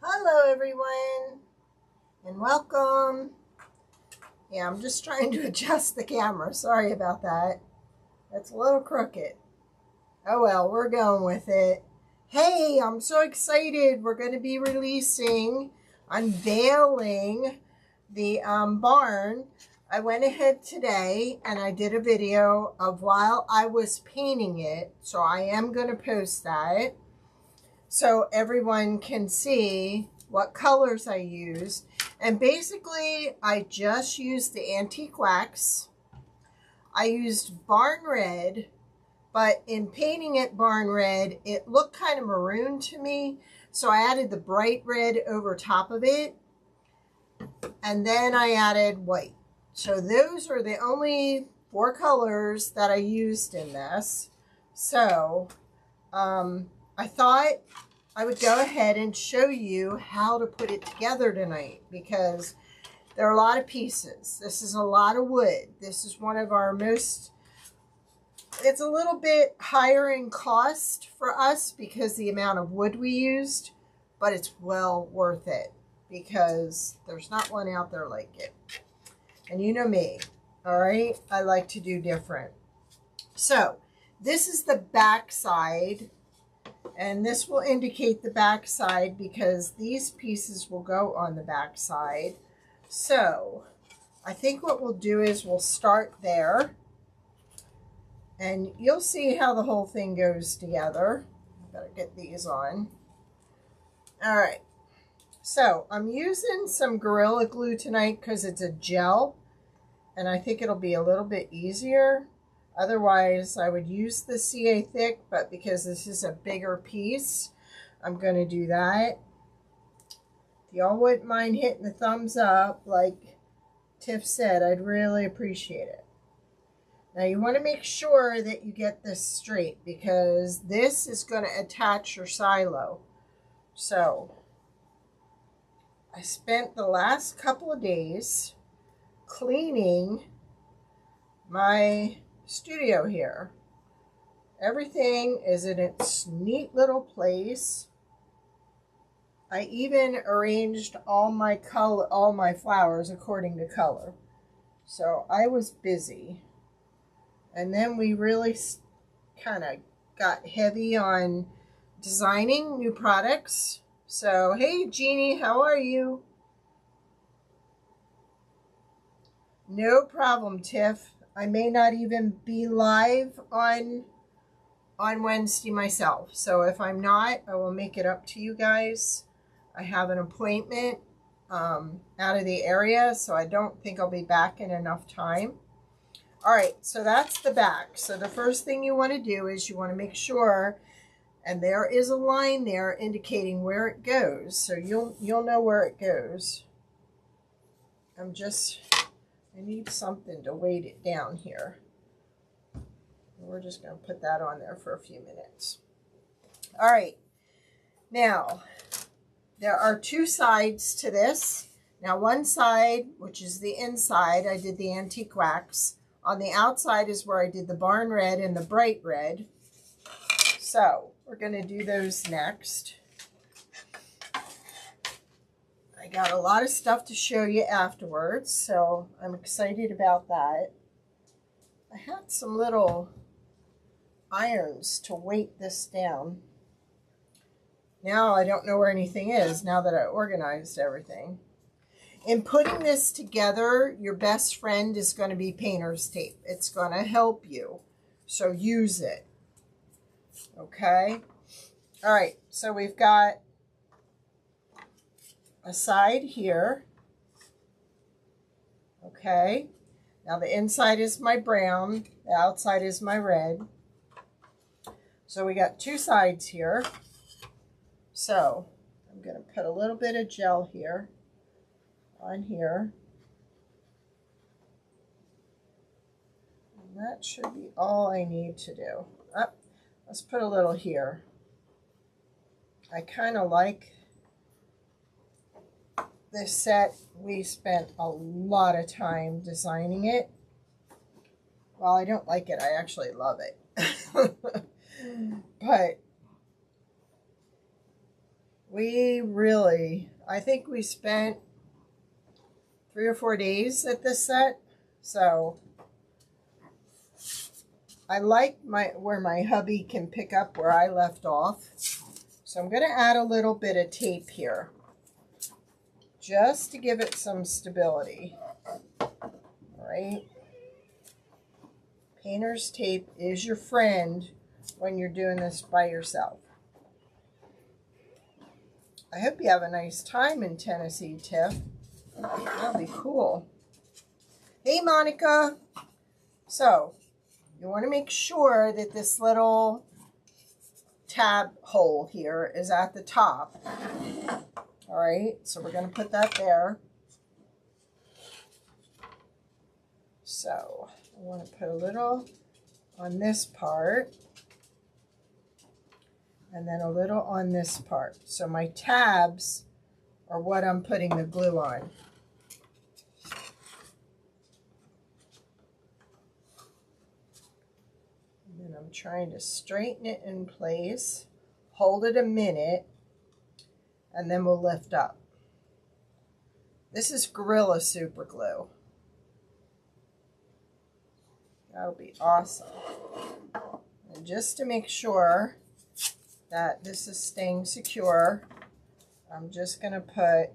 Hello everyone and welcome. Yeah, I'm just trying to adjust the camera. Sorry about that. That's a little crooked. Oh well, we're going with it. Hey, I'm so excited. We're going to be unveiling the barn. I went ahead today and I did a video of while I was painting it. So I am going to post that so everyone can see what colors I use. And basically, I just used the antique wax. I used barn red, but in painting it barn red, it looked kind of maroon to me. So I added the bright red over top of it. And then I added white. So those are the only 4 colors that I used in this. So I thought I would go ahead and show you how to put it together tonight because there are a lot of pieces. This is a lot of wood. This is one of our most, it's a little bit higher in cost for us because the amount of wood we used, but it's well worth it because there's not one out there like it. And you know me, all right? I like to do different. So this is the back side. And this will indicate the back side because these pieces will go on the back side. So I think what we'll do is we'll start there. And you'll see how the whole thing goes together. Better get these on. All right. So I'm using some Gorilla Glue tonight because it's a gel. And I think it'll be a little bit easier. Otherwise, I would use the CA Thick, but because this is a bigger piece, I'm going to do that. If y'all wouldn't mind hitting the thumbs up, like Tiff said, I'd really appreciate it. Now, you want to make sure that you get this straight because this is going to attach your silo. So, I spent the last couple of days cleaning my studio here. Everything is in its neat little place. I even arranged all my flowers according to color. So I was busy. And then we really kind of got heavy on designing new products. So, hey Jeannie, how are you? No problem, Tiff. I may not even be live on Wednesday myself. So if I'm not, I will make it up to you guys. I have an appointment out of the area, so I don't think I'll be back in enough time. All right, so that's the back. So the first thing you want to do is you want to make sure, and there is a line there indicating where it goes. So you'll know where it goes. I need something to weight it down here. We're just going to put that on there for a few minutes. All right. Now, there are 2 sides to this. Now, one side, which is the inside, I did the antique wax. On the outside is where I did the barn red and the bright red. So, we're going to do those next. I got a lot of stuff to show you afterwards, so I'm excited about that. I had some little irons to weight this down. Now I don't know where anything is now that I organized everything. In putting this together, your best friend is going to be painter's tape. It's going to help you, so use it. Okay? All right, so we've got a side here. Okay, now the inside is my brown, the outside is my red. So we got 2 sides here. So I'm going to put a little bit of gel here on here. And that should be all I need to do. Let's put a little here. I kind of like this set. We spent a lot of time designing it. Well, I don't like it. I actually love it. But I think we spent 3 or 4 days at this set. So I like where my hubby can pick up where I left off. So I'm going to add a little bit of tape here just to give it some stability. All right. Painter's tape is your friend when you're doing this by yourself. I hope you have a nice time in Tennessee, Tiff. That'll be cool. Hey, Monica. So you want to make sure that this little tab hole here is at the top. All right, so we're going to put that there. So I want to put a little on this part and then a little on this part. So my tabs are what I'm putting the glue on. And I'm trying to straighten it in place, hold it a minute, and then we'll lift up. This is Gorilla Super Glue. That'll be awesome. And just to make sure that this is staying secure, I'm just going to put a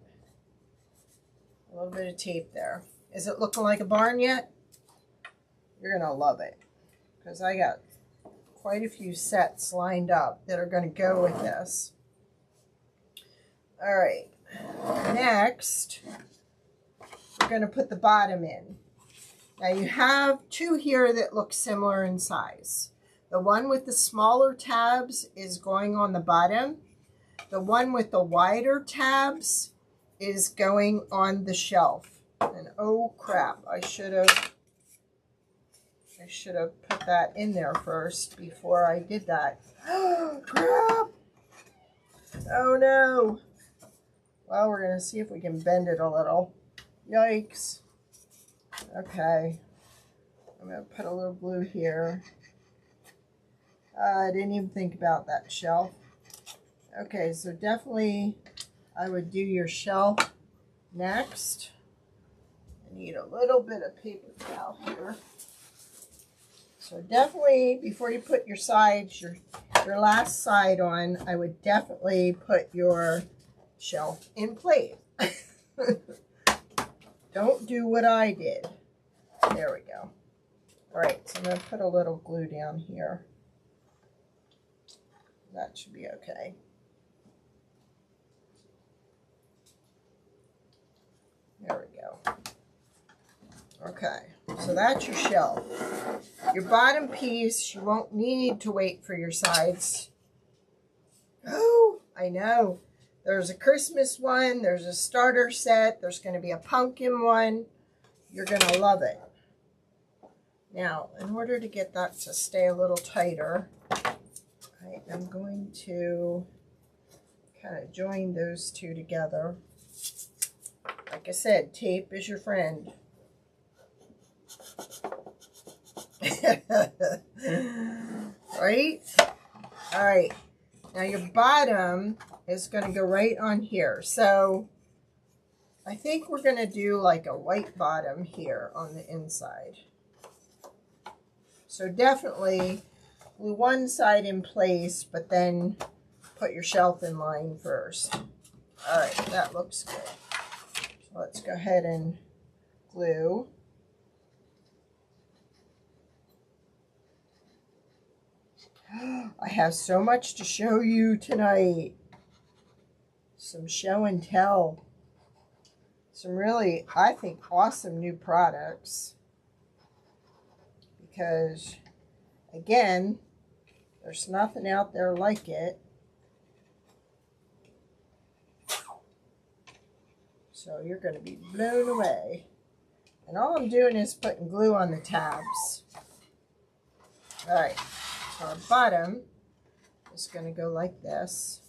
little bit of tape there. Is it looking like a barn yet? You're going to love it, because I got quite a few sets lined up that are going to go with this. All right, next we're going to put the bottom in. Now you have two here that look similar in size. The one with the smaller tabs is going on the bottom. The one with the wider tabs is going on the shelf. And oh crap, I should have put that in there first before I did that. Oh crap! Oh no! Well, we're going to see if we can bend it a little. Yikes. Okay. I'm going to put a little glue here. I didn't even think about that shelf. Okay, so definitely I would do your shelf next. I need a little bit of paper towel here. So definitely, before you put your sides, your last side on, I would definitely put your shelf in place. Don't do what I did. There we go. All right, so I'm going to put a little glue down here. That should be okay. There we go. Okay, so that's your shelf. Your bottom piece, you won't need to wait for your sides. Oh, I know. There's a Christmas one, there's a starter set, there's going to be a pumpkin one. You're going to love it. Now, in order to get that to stay a little tighter, I am going to kind of join those two together. Like I said, tape is your friend. Right? All right. Now your bottom is going to go right on here. So I think we're going to do like a white bottom here on the inside. So definitely glue one side in place, but then put your shelf in line first. All right, that looks good. So let's go ahead and glue. I have so much to show you tonight. Some show and tell. Some really, I think, awesome new products. Because, again, there's nothing out there like it. So you're going to be blown away. And all I'm doing is putting glue on the tabs. All right. So our bottom is going to go like this.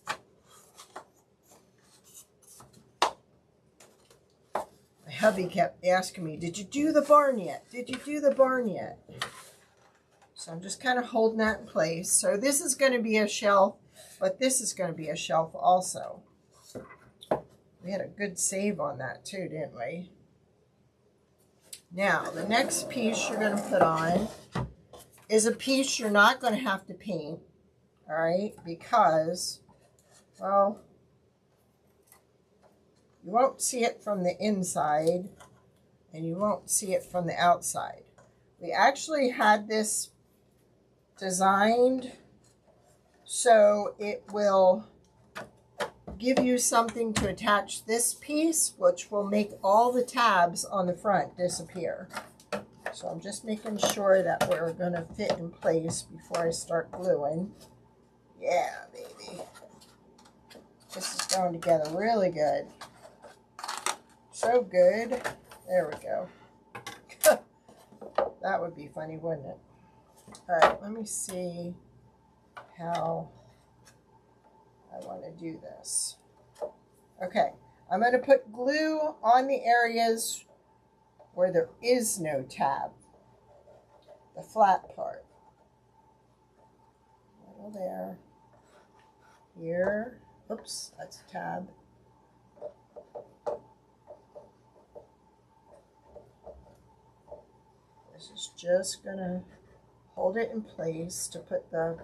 My hubby kept asking me, did you do the barn yet? Did you do the barn yet? So I'm just kind of holding that in place. So this is going to be a shelf, but this is going to be a shelf also. We had a good save on that too, didn't we? Now, the next piece you're going to put on is a piece you're not going to have to paint, all right? Because, well, you won't see it from the inside and you won't see it from the outside. We actually had this designed so it will give you something to attach this piece, which will make all the tabs on the front disappear. So I'm just making sure that we're going to fit in place before I start gluing. Yeah, baby. This is going together really good. So good. There we go. That would be funny, wouldn't it? All right, let me see how I want to do this. Okay, I'm going to put glue on the areas where there is no tab, the flat part. A little there, here, oops, that's a tab. This is just going to hold it in place to put the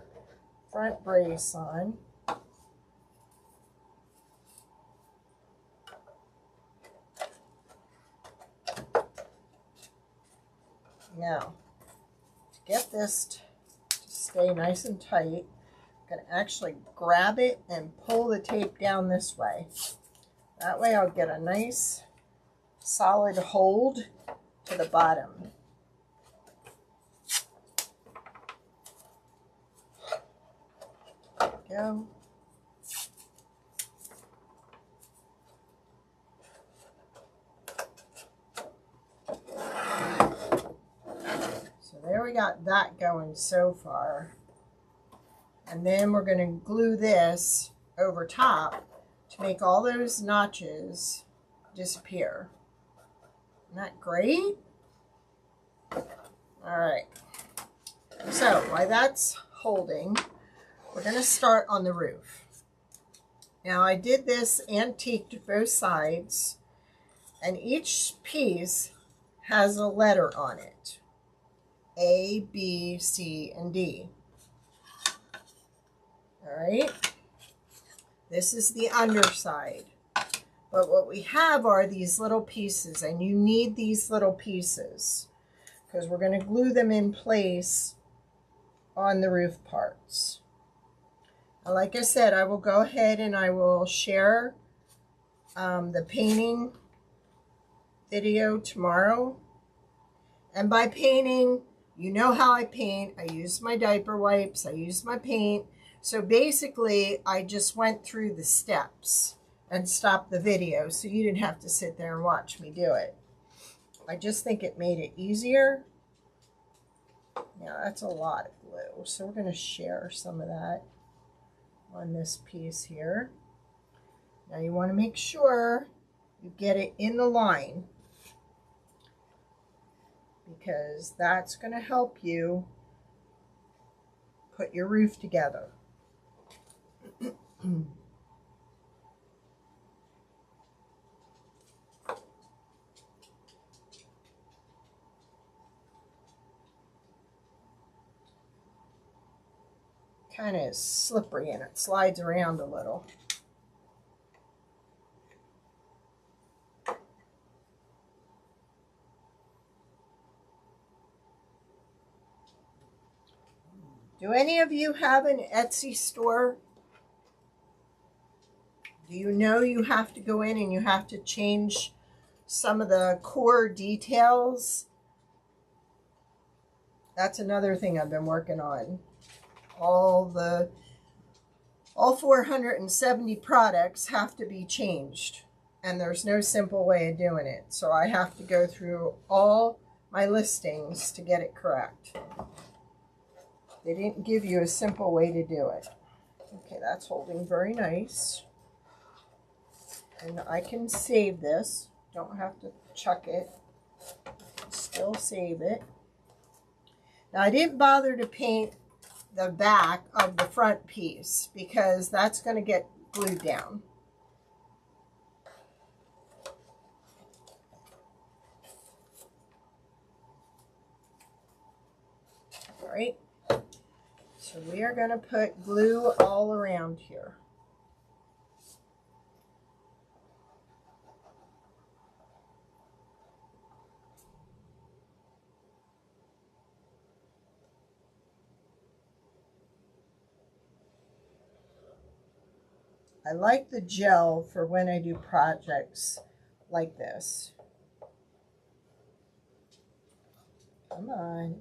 front brace on. Now, to get this to stay nice and tight, I'm going to actually grab it and pull the tape down this way. That way I'll get a nice solid hold to the bottom. There we go. There we got that going so far. And then we're going to glue this over top to make all those notches disappear. Isn't that great? All right. So while that's holding, we're going to start on the roof. Now I did this antiqued both sides, and each piece has a letter on it. A, B, C, and D. All right. This is the underside. But what we have are these little pieces, and you need these little pieces because we're going to glue them in place on the roof parts. And like I said, I will go ahead and I will share the painting video tomorrow. And by painting, you know how I paint. I use my diaper wipes. I use my paint. So basically, I just went through the steps and stopped the video so you didn't have to sit there and watch me do it. I just think it made it easier. Now, that's a lot of glue. So we're going to share some of that on this piece here. Now, you want to make sure you get it in the line, because that's going to help you put your roof together. Kind of slippery and it slides around a little. Do any of you have an Etsy store? Do you know you have to go in and you have to change some of the core details? That's another thing I've been working on. All 470 products have to be changed, and there's no simple way of doing it. So I have to go through all my listings to get it correct. They didn't give you a simple way to do it. Okay, that's holding very nice. And I can save this. Don't have to chuck it. Still save it. Now, I didn't bother to paint the back of the front piece because that's going to get glued down. right, so we are going to put glue all around here. I like the gel for when I do projects like this. Come on.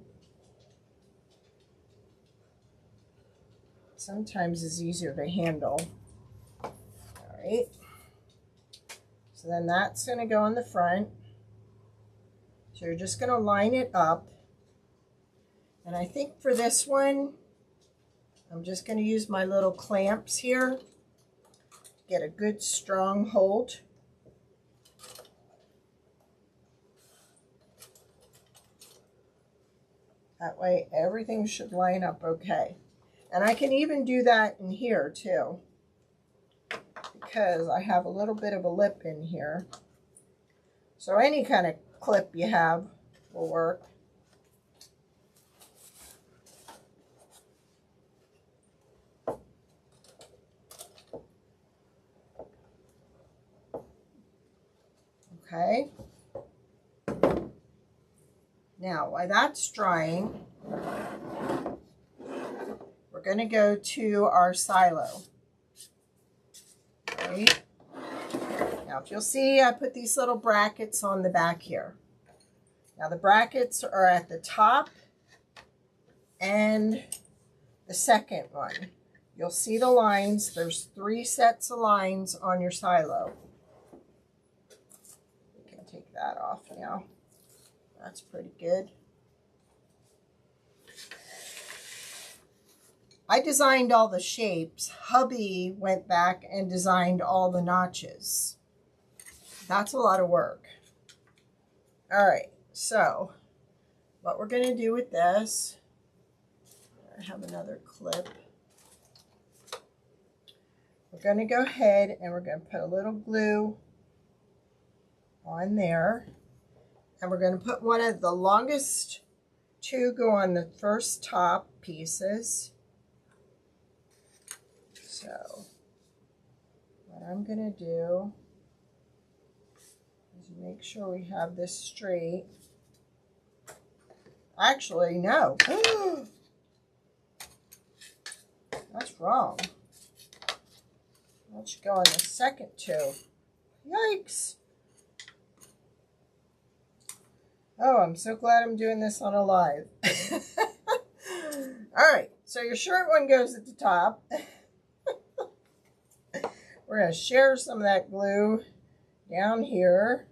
Sometimes it's easier to handle. All right. So then that's going to go on the front. So you're just going to line it up. And I think for this one, I'm just going to use my little clamps here. Get a good strong hold. That way everything should line up okay. And I can even do that in here too, because I have a little bit of a lip in here. So any kind of clip you have will work. Okay. Now, while that's drying, we're going to go to our silo. Right? Now, if you'll see, I put these little brackets on the back here. Now, the brackets are at the top and the second one. You'll see the lines. There's 3 sets of lines on your silo. We can take that off now. That's pretty good. I designed all the shapes. Hubby went back and designed all the notches. That's a lot of work. All right, so what we're going to do with this, I have another clip. We're going to go ahead and we're going to put a little glue on there. And we're going to put one of the longest 2 go on the first top pieces. So what I'm going to do is make sure we have this straight. Actually, no. That's wrong. That should go on the second 2. Yikes. Oh, I'm so glad I'm doing this on a live. All right, so your short one goes at the top. We're going to share some of that glue down here.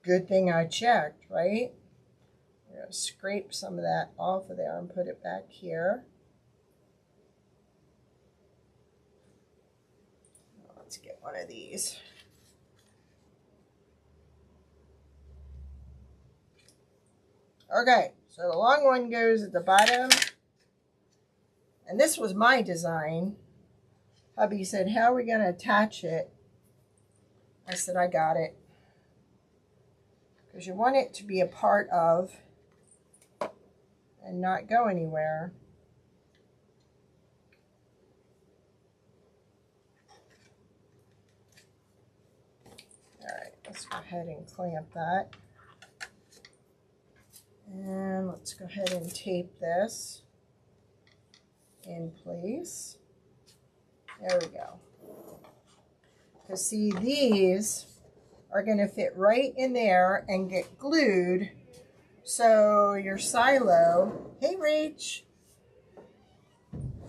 Good thing I checked, right? We're going to scrape some of that off of there and put it back here. Let's get one of these. Okay, so the long one goes at the bottom. And this was my design. Hubby said, how are we going to attach it? I said, I got it. Because you want it to be a part of and not go anywhere. All right, let's go ahead and clamp that. And let's go ahead and tape this in place. There we go. Because see, these are going to fit right in there and get glued. So your silo, hey Rach,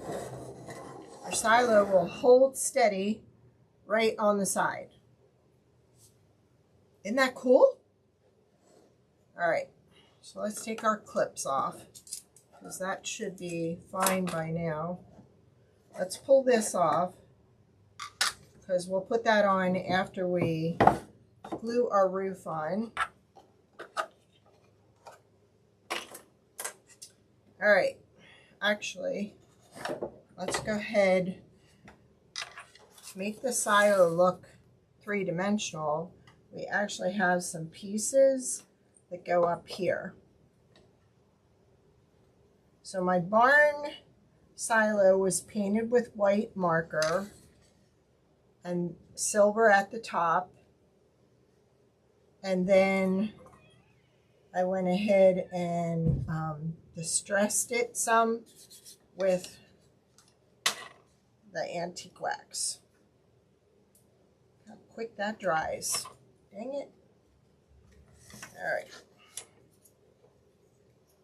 your silo will hold steady right on the side. Isn't that cool? All right. So let's take our clips off, because that should be fine by now. Let's pull this off, because we'll put that on after we glue our roof on. All right, actually, let's go ahead, make the silo look 3-dimensional. We actually have some pieces that go up here. So my barn silo was painted with white marker and silver at the top. And then I went ahead and distressed it some with the antique wax. How quick that dries. Dang it. All right.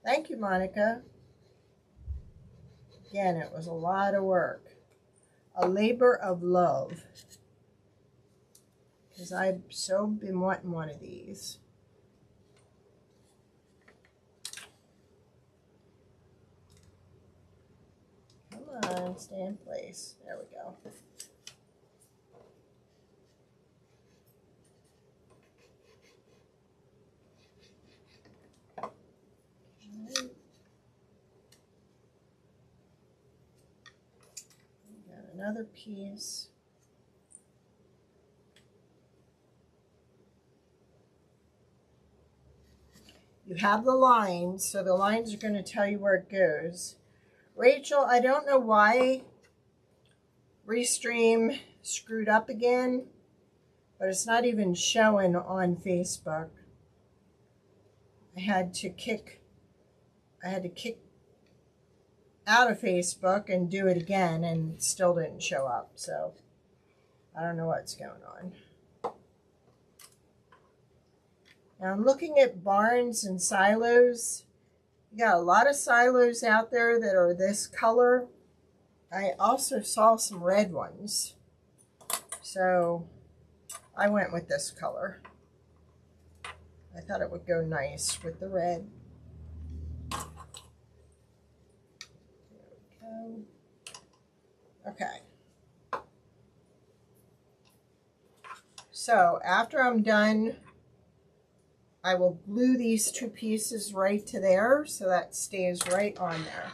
Thank you, Monica. Again, it was a lot of work. A labor of love. Because I've so been wanting one of these. Come on, stay in place. There we go. Got another piece. You have the lines, so the lines are going to tell you where it goes. Rachel, I don't know why Restream screwed up again, but it's not even showing on Facebook. I had to kick out of Facebook and do it again, and it still didn't show up. So I don't know what's going on. Now I'm looking at barns and silos. You got a lot of silos out there that are this color. I also saw some red ones. So I went with this color. I thought it would go nice with the red. There we go. Okay. So after I'm done, I will glue these two pieces right to there so that stays right on there.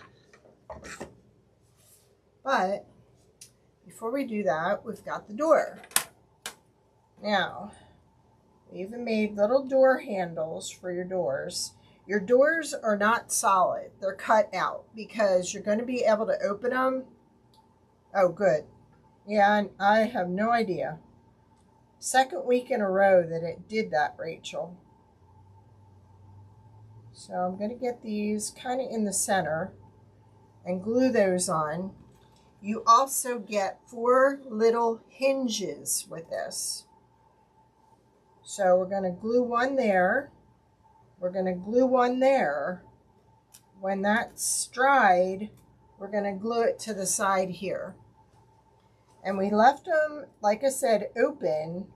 But before we do that, we've got the door. Now, we even made little door handles for your doors. Your doors are not solid. They're cut out because you're going to be able to open them. Oh, good. Yeah, I have no idea. Second week in a row that it did that, Rachel. So I'm going to get these kind of in the center and glue those on. You also get 4 little hinges with this. So we're going to glue one there. We're going to glue one there. When that's dried, we're going to glue it to the side here. And we left them, like I said, open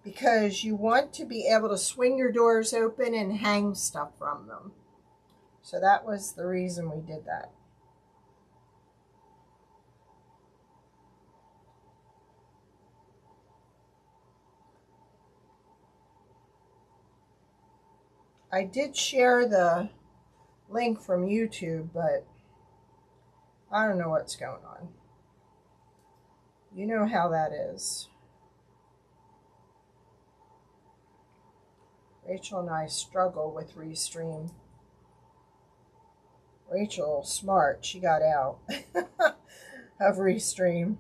because you want to be able to swing your doors open and hang stuff from them. So that was the reason we did that. I did share the link from YouTube, but I don't know what's going on. You know how that is. Rachel and I struggle with Restream. Rachel, smart, she got out of Restream.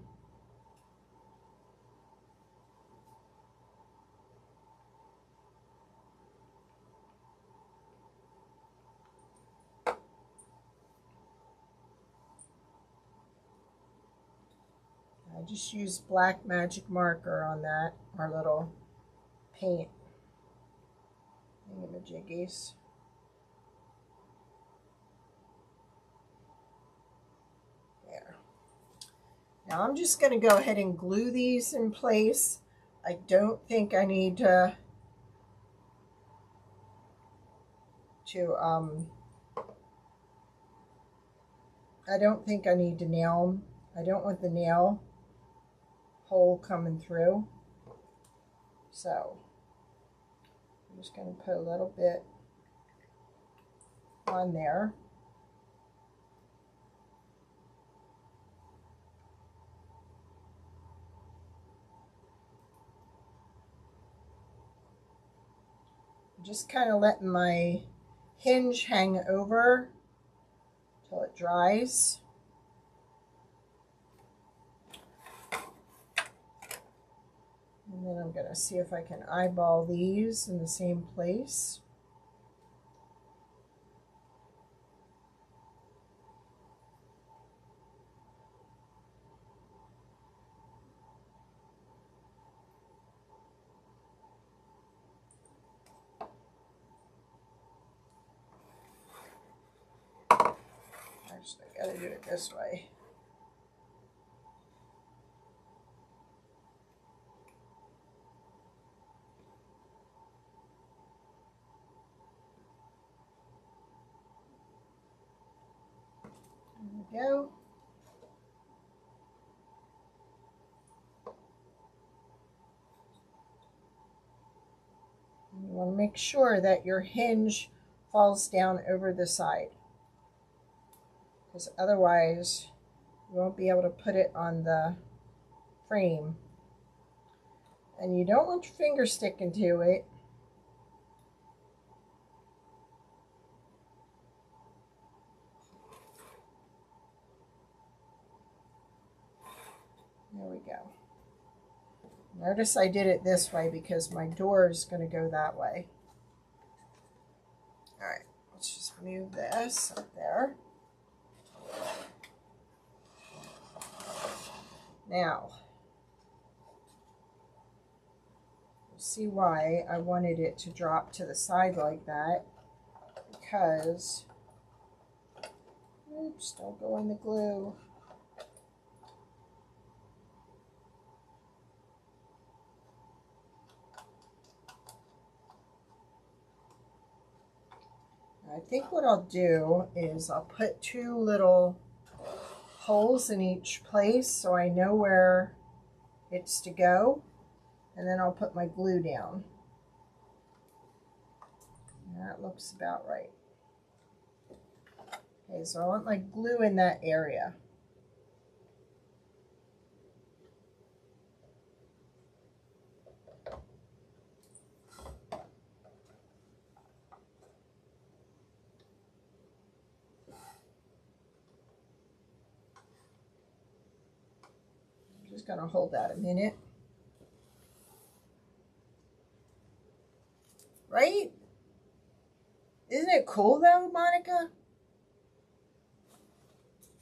I just used black magic marker on that, our little paint thingamajiggies. There. Now I'm just going to go ahead and glue these in place. I don't think I need to I don't think I need to nail them. I don't want the nail hole coming through. So I'm just going to put a little bit on there. just kind of letting my hinge hang over till it dries. And then I'm going to see if I can eyeball these in the same place. Actually, I got to do it this way. There we go. And you want to make sure that your hinge falls down over the side, because otherwise you won't be able to put it on the frame. And you don't want your finger sticking to it. There we go. Notice I did it this way because my door is going to go that way. All right, let's just move this up there. Now, you'll see why I wanted it to drop to the side like that, because, oops, don't go in the glue. I think what I'll do is I'll put 2 little holes in each place so I know where it's to go, and then I'll put my glue down. That looks about right. Okay, so I want my glue in that area. Just gonna hold that a minute. Right? Isn't it cool though, Monica?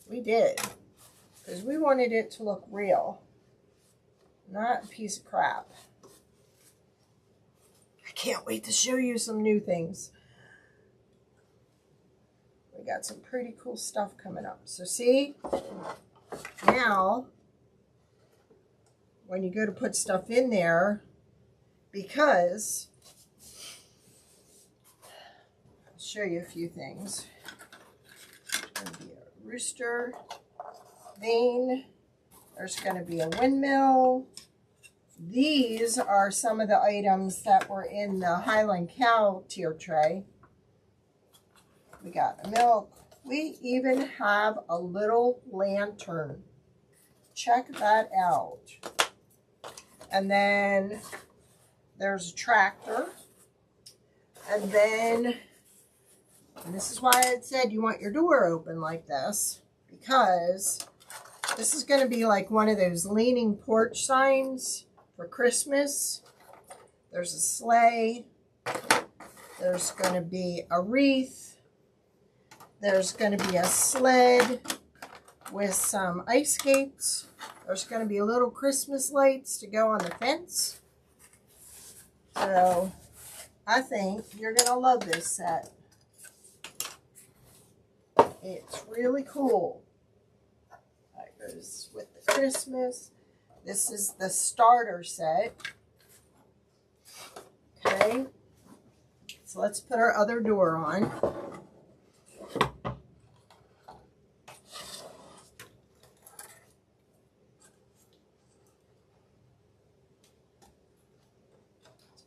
We did, because we wanted it to look real, not a piece of crap. I can't wait to show you some new things. We got some pretty cool stuff coming up. So see, now when you go to put stuff in there, because I'll show you a few things. There's going to be a rooster vane. There's going to be a windmill. These are some of the items that were in the Highland cow tier tray. We got milk. We even have a little lantern. Check that out. And then there's a tractor. And then, and this is why I said you want your door open like this, because this is going to be like one of those leaning porch signs for Christmas. There's a sleigh. There's going to be a wreath. There's going to be a sled with some ice skates. There's going to be little Christmas lights to go on the fence. So I think you're going to love this set. It's really cool. That goes with the Christmas. This is the starter set. Okay. So let's put our other door on.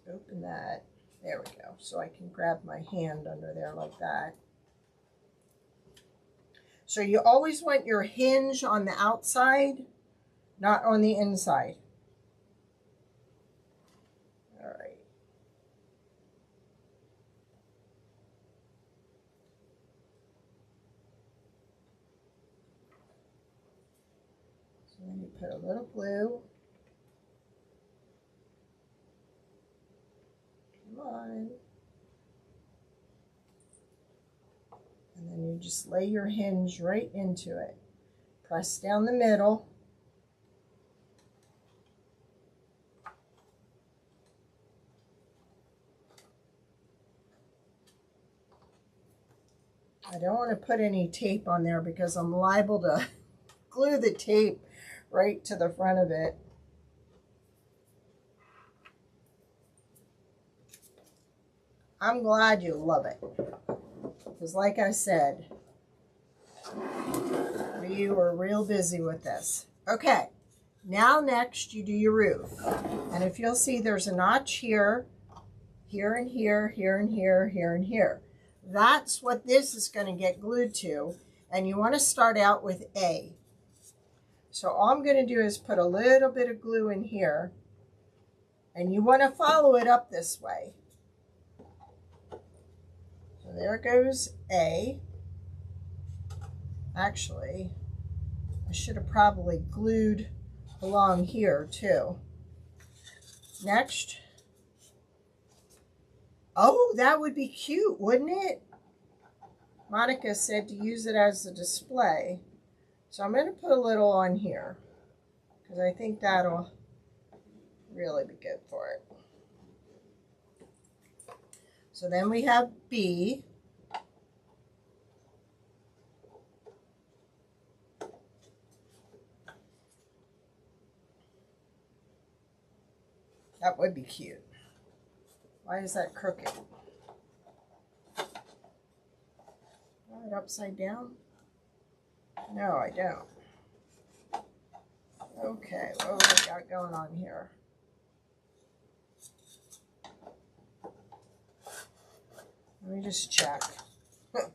Open that. There we go. So I can grab my hand under there like that. So you always want your hinge on the outside, not on the inside. All right. put a little glue. Come on. And then you just lay your hinge right into it. Press down the middle. I don't want to put any tape on there because I'm liable to glue the tape right to the front of it. I'm glad you love it, because like I said, we were real busy with this. Okay, now next you do your roof. And if you'll see, there's a notch here, here and here, here and here, here and here. That's what this is going to get glued to, and you want to start out with A. So all I'm going to do is put a little bit of glue in here, and you want to follow it up this way. So there goes A. Actually, I should have probably glued along here too. Next. Oh, that would be cute, wouldn't it? Monica said to use it as a display. So I'm going to put a little on here, because I think that'll really be good for it. So then we have B. That would be cute. Why is that crooked? Want it upside down? No, I don't. Okay, what do we got going on here? Let me just check. Okay.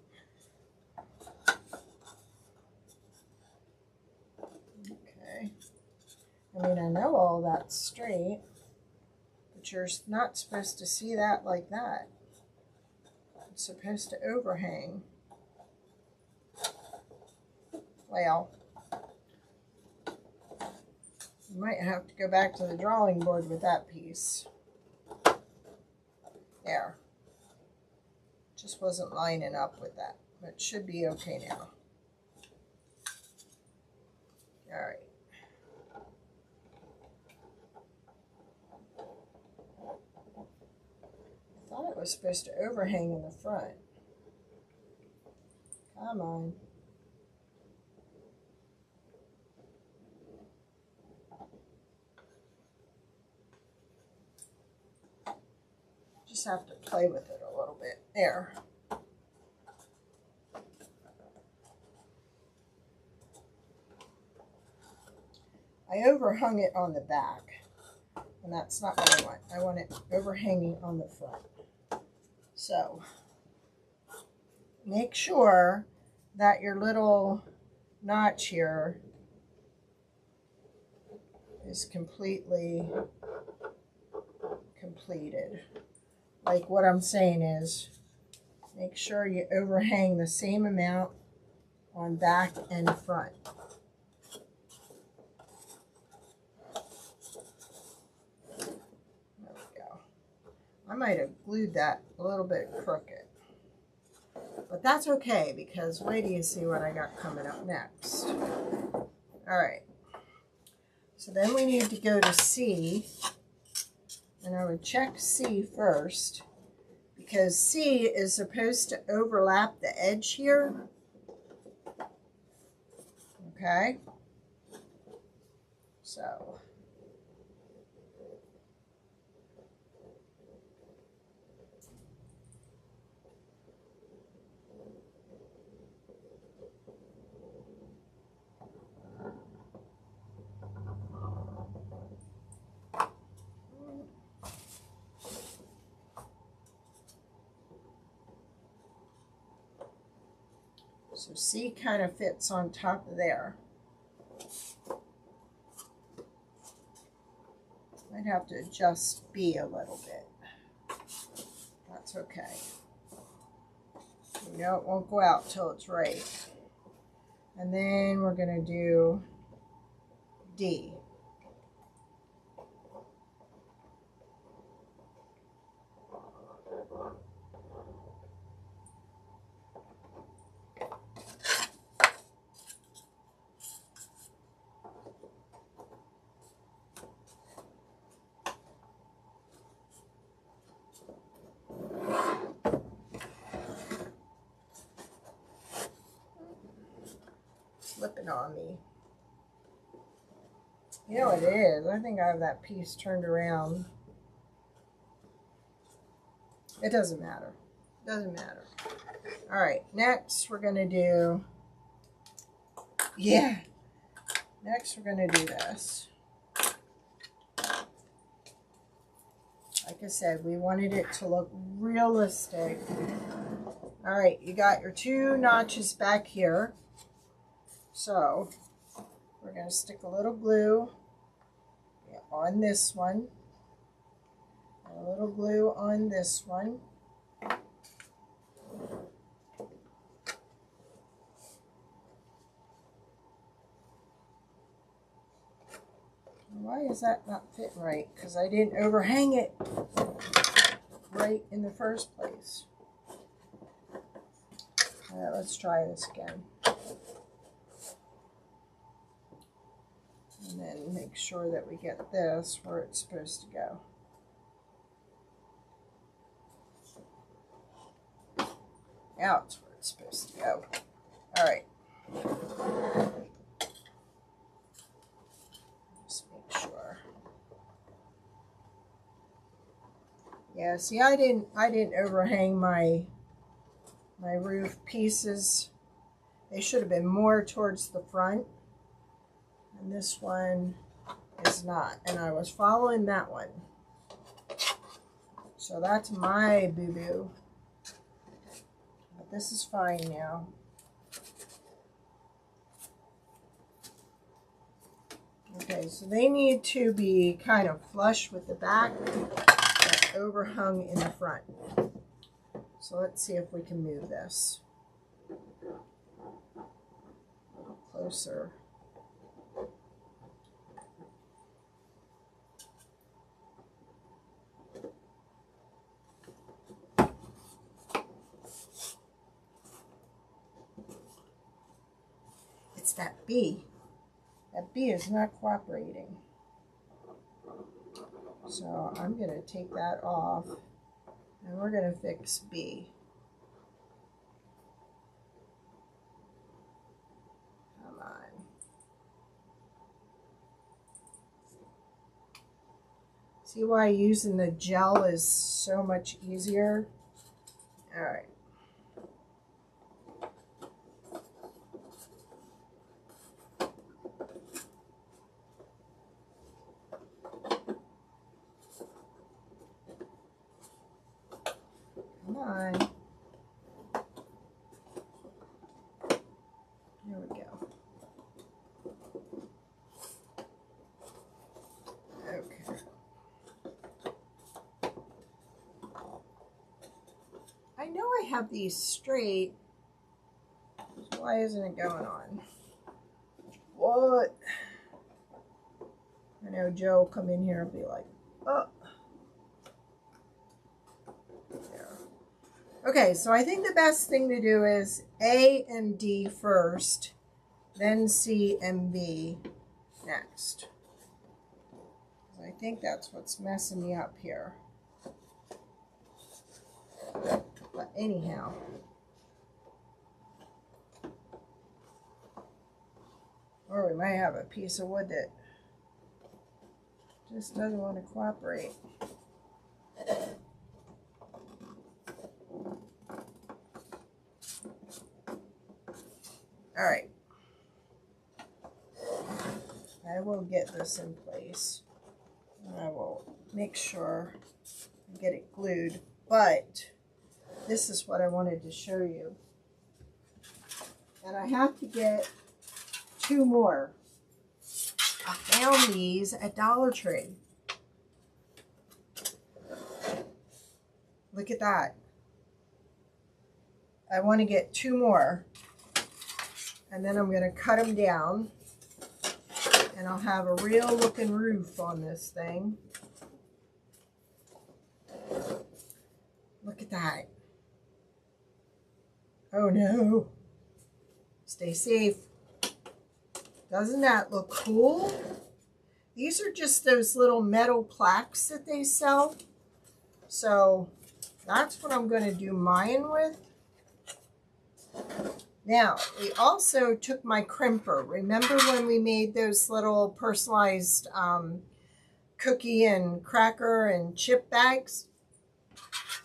I mean, I know all that's straight, but you're not supposed to see that like that. It's supposed to overhang. Well, you might have to go back to the drawing board with that piece. There. Just wasn't lining up with that, but it should be okay now. All right. I thought it was supposed to overhang in the front. Come on. Just have to play with it a little bit. There. I overhung it on the back, and that's not what I want. I want it overhanging on the front. So make sure that your little notch here is completely completed. Like what I'm saying is, make sure you overhang the same amount on back and front. There we go. I might have glued that a little bit crooked, but that's okay, because wait till you see what I got coming up next. All right. So then we need to go to C. And I would check C first, because C is supposed to overlap the edge here. Okay. So. So C kind of fits on top of there. Might have to adjust B a little bit. That's okay. You know it won't go out till it's right. And then we're going to do D. Slipping on me. You know what it is? I think I have that piece turned around. It doesn't matter. It doesn't matter. All right, next we're going to do, next we're going to do this. Like I said, we wanted it to look realistic. All right, you got your 2 notches back here. So we're going to stick a little glue on this one, and a little glue on this one. Why is that not fitting right? Because I didn't overhang it right in the first place. All right, let's try this again. And then make sure that we get this where it's supposed to go. Now it's where it's supposed to go. All right. Just make sure. Yeah, see, I didn't overhang my roof pieces. They should have been more towards the front. And this one is not. And I was following that one. So that's my boo-boo. But this is fine now. Okay, so they need to be kind of flush with the back and overhung in the front. So let's see if we can move this a little closer. It's that B. That B is not cooperating. So I'm going to take that off and we're going to fix B. Come on. See why using the gel is so much easier? All right. Come on. There we go. Okay. I know I have these straight. So why isn't it going on? What? I know Joe will come in here and be like, oh. Okay, so I think the best thing to do is A and D first, then C and B next. I think that's what's messing me up here. But anyhow. Or we might have a piece of wood that just doesn't want to cooperate. All right, I will get this in place. I will make sure I get it glued, but this is what I wanted to show you. And I have to get 2 more. I found these at Dollar Tree. Look at that. I want to get 2 more. And then I'm going to cut them down. and I'll have a real looking roof on this thing. Look at that. Oh no. Stay safe. Doesn't that look cool? These are just those little metal plaques that they sell. So that's what I'm going to do mine with. Now, we also took my crimper. Remember when we made those little personalized cookie and cracker and chip bags?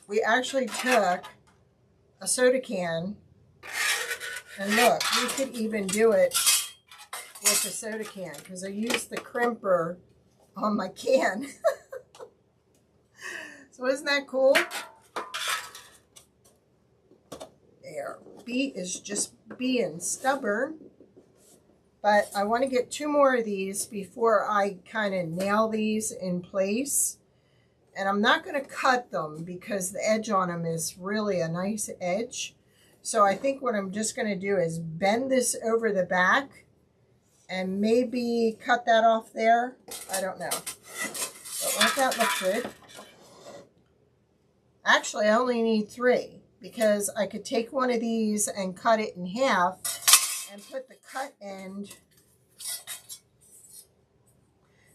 We actually took a soda can, and look, we could even do it with the soda can because I used the crimper on my can. So isn't that cool? There, B is just being stubborn. But I want to get 2 more of these before I kind of nail these in place. And I'm not going to cut them because the edge on them is really a nice edge. So I think what I'm just going to do is bend this over the back and maybe cut that off there. I don't know. But won't that look good? Actually, I only need 3 because I could take one of these and cut it in half and put the cut end.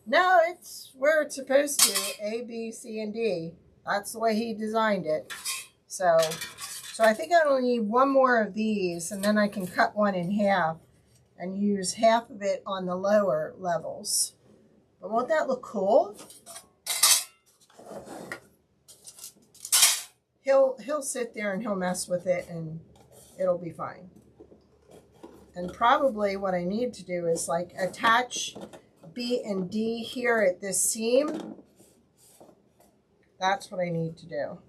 No, it's where it's supposed to. A, B, C, and D. That's the way he designed it. So I think I only need 1 more of these, and then I can cut one in half and use half of it on the lower levels. But won't that look cool? He'll sit there and he'll mess with it, and it'll be fine. And probably what I need to do is like attach B and D here at this seam. That's what I need to do.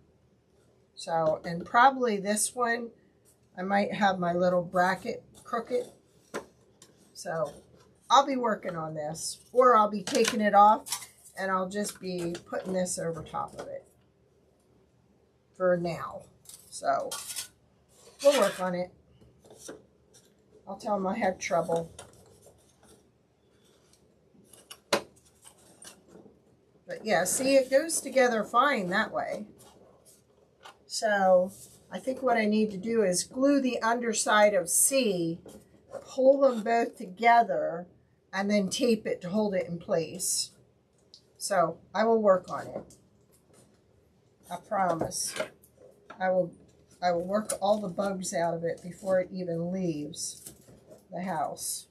So, and probably this one, I might have my little bracket crooked. So I'll be working on this, or I'll be taking it off and I'll just be putting this over top of it for now. So we'll work on it. I'll tell him I had trouble. But yeah, see, it goes together fine that way. So I think what I need to do is glue the underside of C, pull them both together, and then tape it to hold it in place. So I will work on it. I promise. I will work all the bugs out of it before it even leaves the house.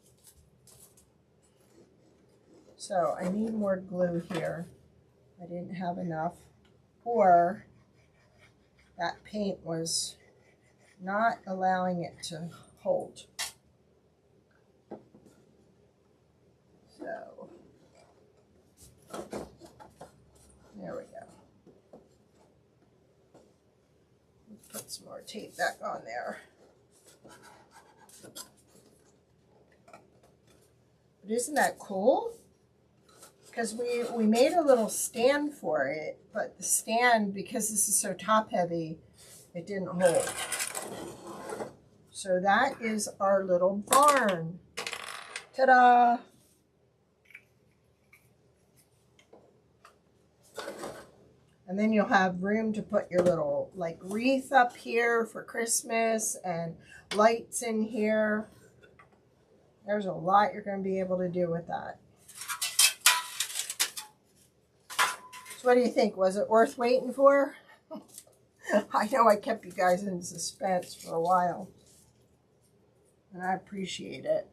So I need more glue here. I didn't have enough, or that paint was not allowing it to hold. So there we go. Put some more tape back on there. But isn't that cool? Because we made a little stand for it, but the stand, because this is so top heavy, it didn't hold. So that is our little barn. Ta-da! And then you'll have room to put your little like wreath up here for Christmas and lights in here. There's a lot you're going to be able to do with that. So what do you think? Was it worth waiting for? I know I kept you guys in suspense for a while, and I appreciate it.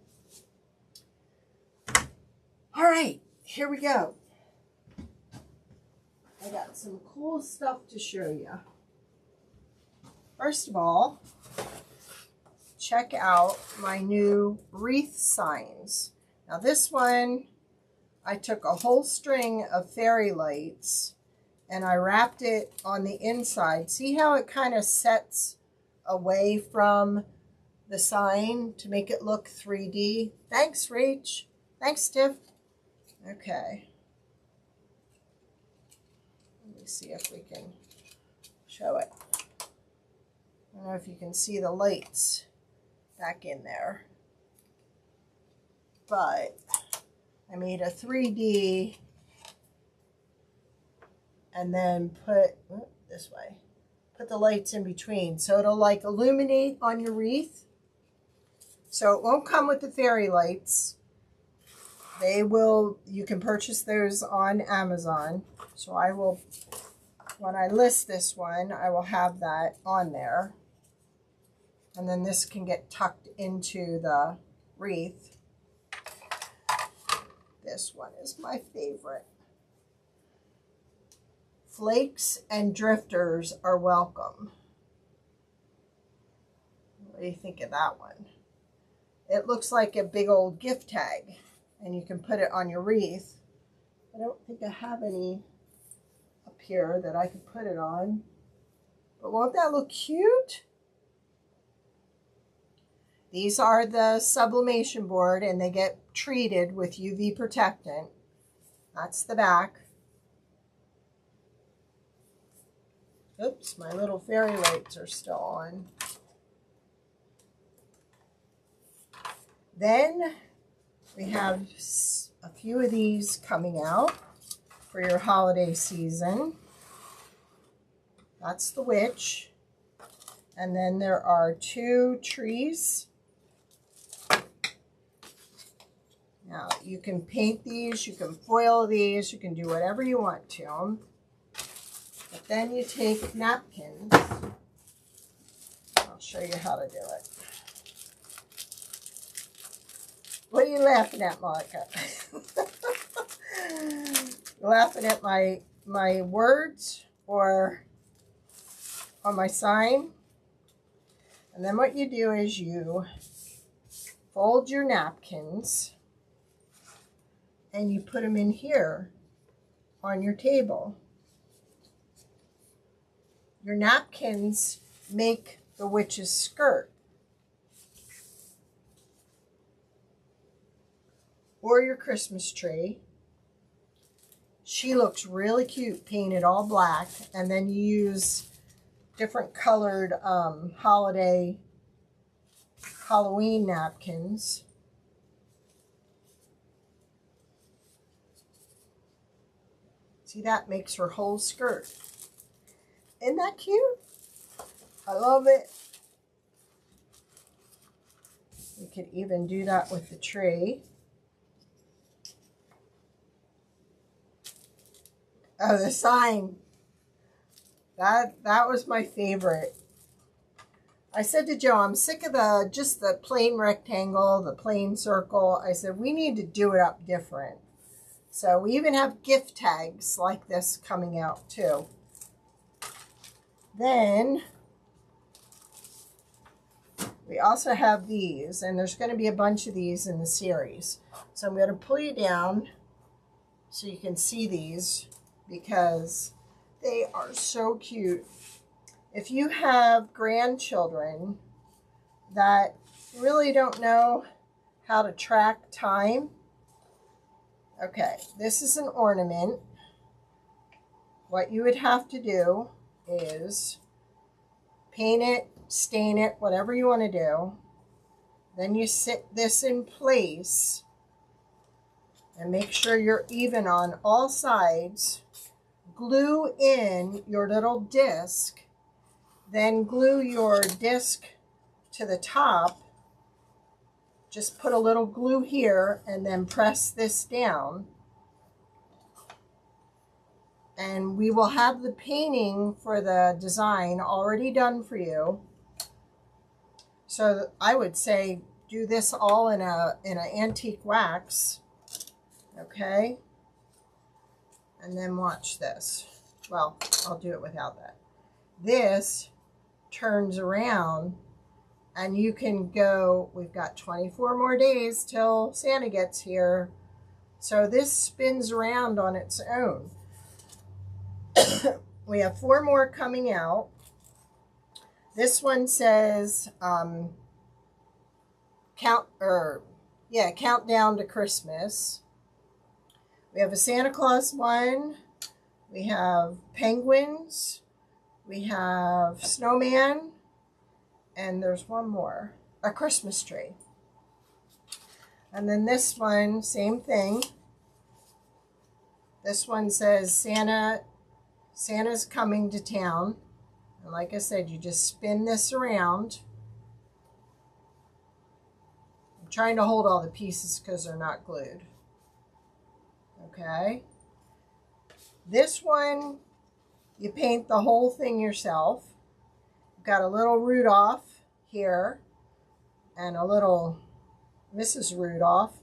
All right, here we go. I got some cool stuff to show you. First of all, check out my new wreath signs. Now this one, I took a whole string of fairy lights and I wrapped it on the inside. See how it kind of sets away from the sign to make it look 3D? Thanks, Rach. Thanks, Tiff. Okay. Let me see if we can show it. I don't know if you can see the lights back in there. But I made a 3D and then put, this way, put the lights in between. So it'll like illuminate on your wreath. So it won't come with the fairy lights. They will, you can purchase those on Amazon. So I will, when I list this one, I will have that on there. And then this can get tucked into the wreath. This one is my favorite. Flakes and drifters are welcome. What do you think of that one? It looks like a big old gift tag, and you can put it on your wreath. I don't think I have any up here that I could put it on. But won't that look cute? These are the sublimation board, and they get treated with UV protectant. That's the back. Oops, my little fairy lights are still on. Then we have a few of these coming out for your holiday season. That's the witch. And then there are 2 trees. Now, you can paint these, you can foil these, you can do whatever you want to them. But then you take napkins. I'll show you how to do it. What are you laughing at, Monica? You laughing at my words or on my sign? And then what you do is you fold your napkins and you put them in here on your table. Your napkins make the witch's skirt. Or your Christmas tree. She looks really cute painted all black, and then you use different colored holiday Halloween napkins. See, that makes her whole skirt. Isn't that cute? I love it. You could even do that with the tree. Oh, the sign. That was my favorite. I said to Joe, I'm sick of just the plain rectangle, the plain circle. I said, we need to do it up different. So we even have gift tags like this coming out too. Then we also have these, and there's going to be a bunch of these in the series. So I'm going to pull you down so you can see these because they are so cute. If you have grandchildren that really don't know how to track time, okay, this is an ornament. What you would have to do is paint it, stain it, whatever you want to do. Then you sit this in place and make sure you're even on all sides. Glue in your little disc, then glue your disc to the top. Just put a little glue here and then press this down. And we will have the painting for the design already done for you. So I would say do this all in an antique wax. Okay? And then watch this. Well, I'll do it without that. This turns around and you can go, we've got 24 more days till Santa gets here. So this spins around on its own. We have 4 more coming out. This one says countdown to Christmas. We have a Santa Claus one. We have penguins. We have snowman. And there's one more, a Christmas tree. And then this one, same thing. This one says Santa's coming to town. And like I said, you just spin this around. I'm trying to hold all the pieces because they're not glued. Okay. This one, you paint the whole thing yourself. You've got a little Rudolph here and a little Mrs. Rudolph.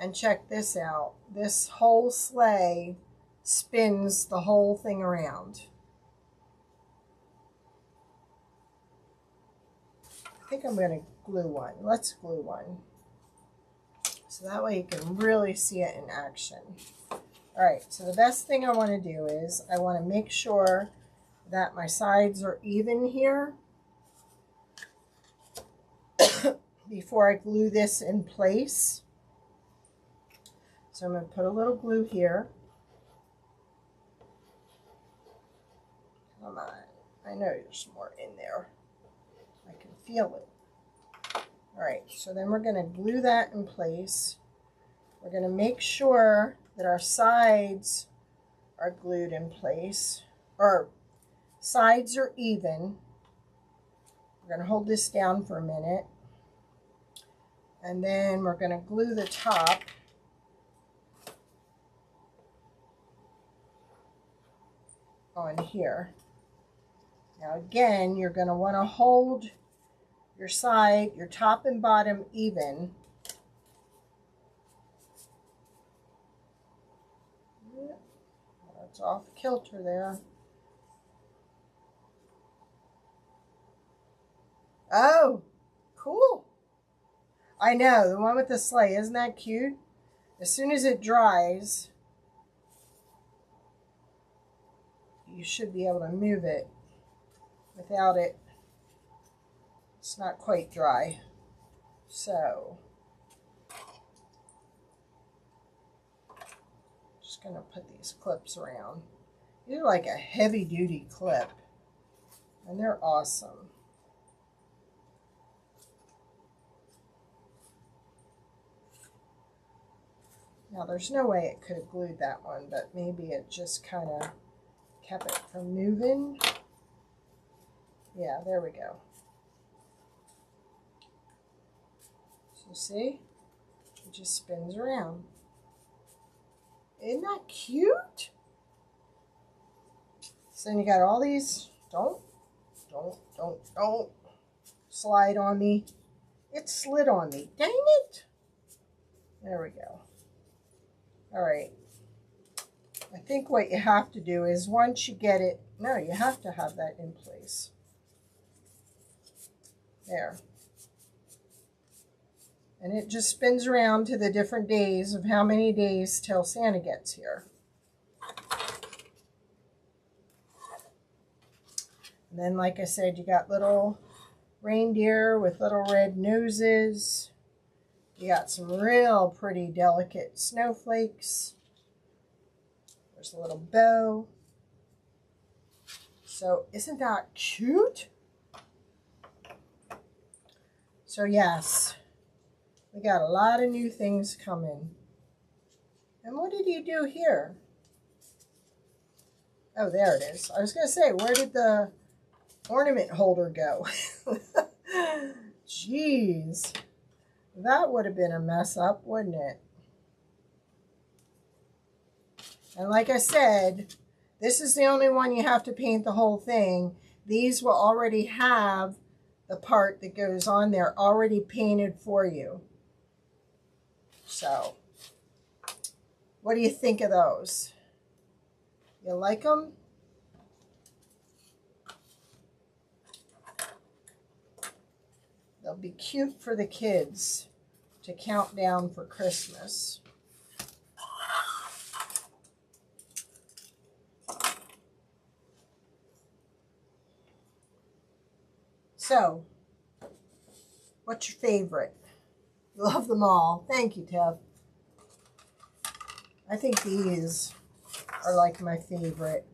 And check this out. This whole sleigh spins the whole thing around. I think I'm going to glue one. Let's glue one. So that way you can really see it in action. Alright, so the best thing I want to do is I want to make sure that my sides are even here before I glue this in place. So I'm going to put a little glue here. Come on. I know there's more in there. I can feel it. Alright, so then we're going to glue that in place. We're going to make sure that our sides are glued in place. Or sides are even. We're going to hold this down for a minute. And then we're going to glue the top. On here. Now again, you're going to want to hold your side, your top and bottom even. That's off kilter there. Oh, cool. I know, the one with the sleigh, isn't that cute? As soon as it dries, you should be able to move it without it. It's not quite dry. So, just going to put these clips around. These are like a heavy duty clip. And they're awesome. Now there's no way it could have glued that one, but maybe it just kind of kept it from moving. Yeah, there we go. So see, it just spins around. Isn't that cute? So then you got all these, don't slide on me. It slid on me, dang it. There we go. All right. I think what you have to do is once you get it, no, you have to have that in place. There. And it just spins around to the different days of how many days till Santa gets here. And then, like I said, you got little reindeer with little red noses. You got some real pretty delicate snowflakes. There's a little bow. So isn't that cute? So yes, we got a lot of new things coming. And what did you do here? Oh, there it is. I was going to say, where did the ornament holder go? Jeez. That would have been a mess up, wouldn't it? And like I said, this is the only one you have to paint the whole thing. These will already have the part that goes on there already painted for you. So, what do you think of those? You like them? They'll be cute for the kids to count down for Christmas. So, what's your favorite? Love them all. Thank you, Tev. I think these are like my favorite.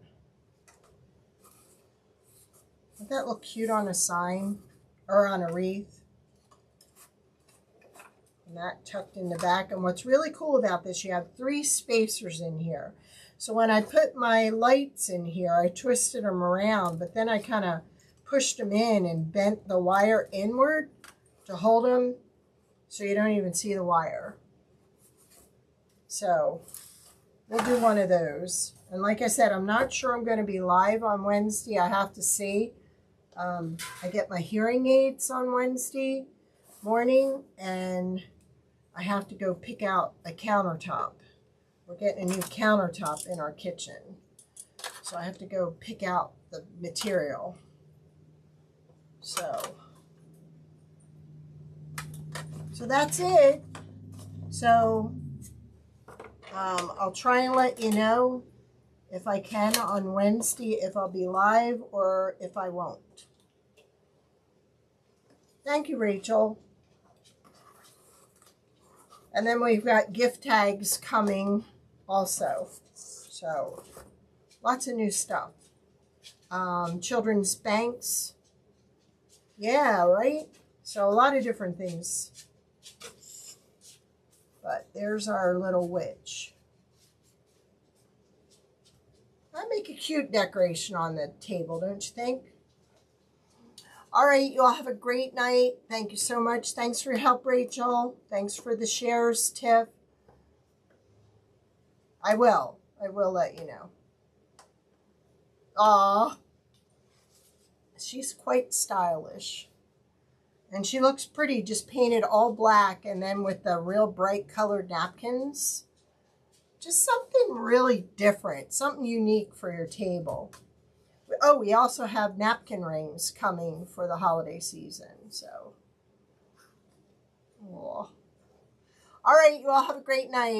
Would that look cute on a sign or on a wreath? And that tucked in the back. And what's really cool about this, you have 3 spacers in here. So when I put my lights in here, I twisted them around, but then I kind of pushed them in and bent the wire inward to hold them so you don't even see the wire. So we'll do one of those. And like I said, I'm not sure I'm going to be live on Wednesday. I have to see. I get my hearing aids on Wednesday morning, and I have to go pick out a countertop. We're getting a new countertop in our kitchen. So I have to go pick out the material. So that's it. So I'll try and let you know if I can on Wednesday, if I'll be live or if I won't. Thank you, Rachel. And then we've got gift tags coming also. So lots of new stuff. Children's banks. Yeah, right? So a lot of different things. But there's our little witch. I make a cute decoration on the table, don't you think? All right, you all have a great night. Thank you so much. Thanks for your help, Rachel. Thanks for the shares, Tiff. I will let you know. Aw. She's quite stylish. And she looks pretty, just painted all black and then with the real bright colored napkins. Just something really different, something unique for your table. Oh, we also have napkin rings coming for the holiday season, so. Oh. All right, you all have a great night.